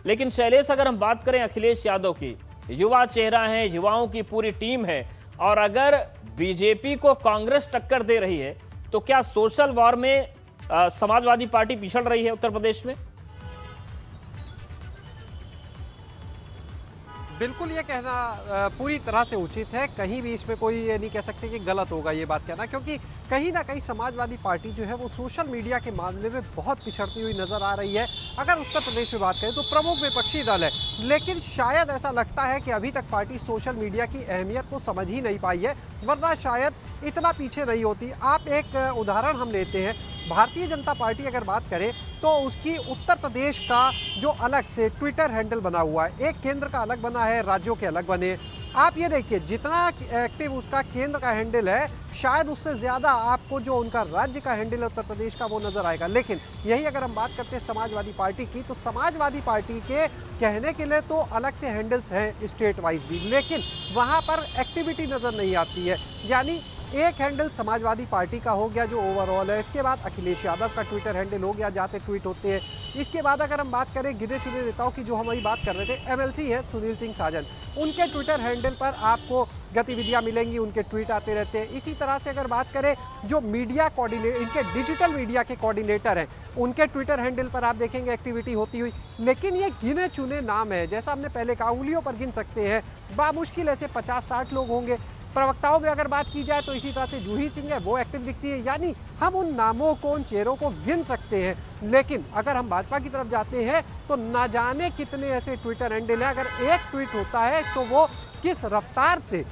लेकिन शैलेश, अगर हम बात करें अखिलेश यादव की, युवा चेहरा है, युवाओं की पूरी टीम है, और अगर बीजेपी को कांग्रेस टक्कर दे रही है तो क्या सोशल वॉर में समाजवादी पार्टी पिछड़ रही है उत्तर प्रदेश में? बिल्कुल, ये कहना पूरी तरह से उचित है। कहीं भी इसमें कोई ये नहीं कह सकते कि गलत होगा ये बात कहना, क्योंकि कहीं ना कहीं समाजवादी पार्टी जो है वो सोशल मीडिया के मामले में बहुत पिछड़ती हुई नजर आ रही है। अगर उत्तर प्रदेश में बात करें तो प्रमुख विपक्षी दल है, लेकिन शायद ऐसा लगता है कि अभी तक पार्टी सोशल मीडिया की अहमियत को समझ ही नहीं पाई है, वरना शायद इतना पीछे नहीं होती। आप एक उदाहरण हम लेते हैं, भारतीय जनता पार्टी अगर बात करें तो उसकी उत्तर प्रदेश का जो अलग से ट्विटर हैंडल बना हुआ है, एक केंद्र का अलग बना है, राज्यों के अलग बने। आप ये देखिए, जितना एक्टिव उसका केंद्र का हैंडल है, शायद उससे ज़्यादा आपको जो उनका राज्य का हैंडल है उत्तर प्रदेश का वो नज़र आएगा। लेकिन यही अगर हम बात करते हैं समाजवादी पार्टी की, तो समाजवादी पार्टी के कहने के लिए तो अलग से हैंडल्स हैं स्टेट वाइज भी, लेकिन वहाँ पर एक्टिविटी नज़र नहीं आती है। यानी एक हैंडल समाजवादी पार्टी का हो गया जो ओवरऑल है, इसके बाद अखिलेश यादव का ट्विटर हैंडल हो गया जहाँ से ट्वीट होते हैं। इसके बाद अगर हम बात करें गिने चुने नेताओं की, जो हम अभी बात कर रहे थे, एमएलसी है सुनील सिंह साजन, उनके ट्विटर हैंडल पर आपको गतिविधियां मिलेंगी, उनके ट्वीट आते रहते हैं। इसी तरह से अगर बात करें जो मीडिया कोऑर्डिनेटर, इनके डिजिटल मीडिया के कोऑर्डिनेटर हैं, उनके ट्विटर हैंडल पर आप देखेंगे एक्टिविटी होती हुई। लेकिन ये गिने चुने नाम है, जैसा हमने पहले कहा, उंगलियों पर गिन सकते हैं, बामुश्किल ऐसे 50-60 लोग होंगे। प्रवक्ताओं में अगर बात की जाए तो इसी तरह से जूही सिंह है, वो एक्टिव दिखती है। यानी हम उन नामों को, उन चेहरों को गिन सकते हैं। लेकिन अगर हम भाजपा की तरफ जाते हैं तो ना जाने कितने ऐसे ट्विटर हैंडल हैं, अगर एक ट्वीट होता है तो वो किस रफ्तार से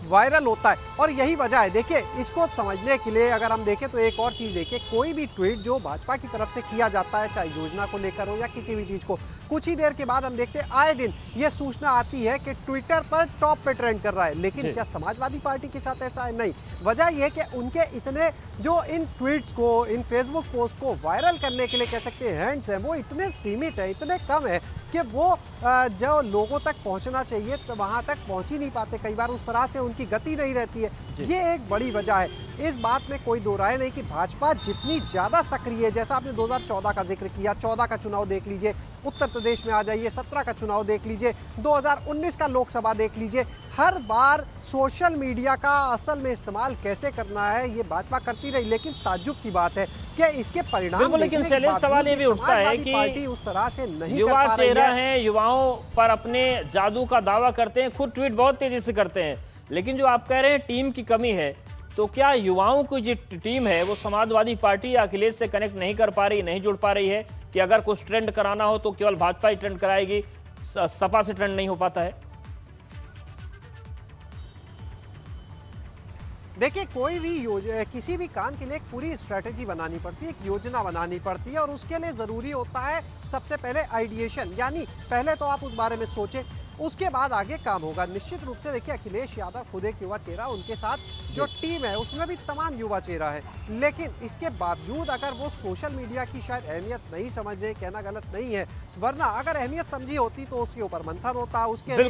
वायरल होता है। और यही वजह है, देखिए, इसको समझने के लिए अगर हम देखें तो एक और चीज़ देखिए, कोई भी ट्वीट जो भाजपा की तरफ से किया जाता है, चाहे योजना को लेकर हो या किसी भी चीज़ को, कुछ ही देर के बाद हम देखते हैं आए दिन ये सूचना आती है कि ट्विटर पर टॉप पे ट्रेंड कर रहा है। लेकिन क्या समाजवादी पार्टी के साथ ऐसा है? नहीं। वजह यह है कि उनके इतने जो इन ट्वीट्स को, इन फेसबुक पोस्ट को वायरल करने के लिए कह सकते हैं हैंड्स हैं, वो इतने सीमित है, इतने कम है कि वो जो लोगों तक पहुंचना चाहिए तो वहां तक पहुंच ही नहीं पाते। कई बार उस तरह से उनकी गति नहीं रहती है। ये एक बड़ी वजह है। इस बात में कोई दो राय नहीं कि भाजपा जितनी ज़्यादा सक्रिय है, जैसा आपने 2014 का जिक्र किया, 14 का चुनाव देख लीजिए, उत्तर प्रदेश में आ जाइए, 17 का चुनाव देख लीजिए, 2019 का लोकसभा देख लीजिए, हर बार सोशल मीडिया का असल में इस्तेमाल कैसे करना है ये भाजपा करती रही। लेकिन ताज्जुब की बात है कि इसके परिणाम, लेकिन शैलेश, सवाल ये भी उठता है कि पार्टी उस तरह से नहीं युवा कर पा रही चेहरा है। है, युवाओं पर अपने जादू का दावा करते हैं, खुद ट्वीट बहुत तेजी से करते हैं, लेकिन जो आप कह रहे हैं टीम की कमी है, तो क्या युवाओं की जो टीम है वो समाजवादी पार्टी या अखिलेश से कनेक्ट नहीं कर पा रही, नहीं जुड़ पा रही है कि अगर कुछ ट्रेंड कराना हो तो केवल भाजपा ही ट्रेंड कराएगी, सपा से ट्रेंड नहीं हो पाता है? देखिए, कोई भी किसी भी काम के लिए एक पूरी स्ट्रेटेजी बनानी पड़ती है, एक योजना बनानी पड़ती है, और उसके लिए ज़रूरी होता है सबसे पहले आइडिएशन। यानी पहले तो आप उस बारे में सोचें, उसके बाद आगे काम होगा। निश्चित रूप से देखिए, अखिलेश यादव खुद एक युवा चेहरा, उनके साथ जो टीम है उसमें भी तमाम युवा चेहरा है। लेकिन इसके बावजूद अगर वो सोशल मीडिया की शायद अहमियत नहीं समझे, कहना गलत नहीं है, वरना अगर अहमियत समझी होती तो उसके ऊपर मंथन होता, उसके लिए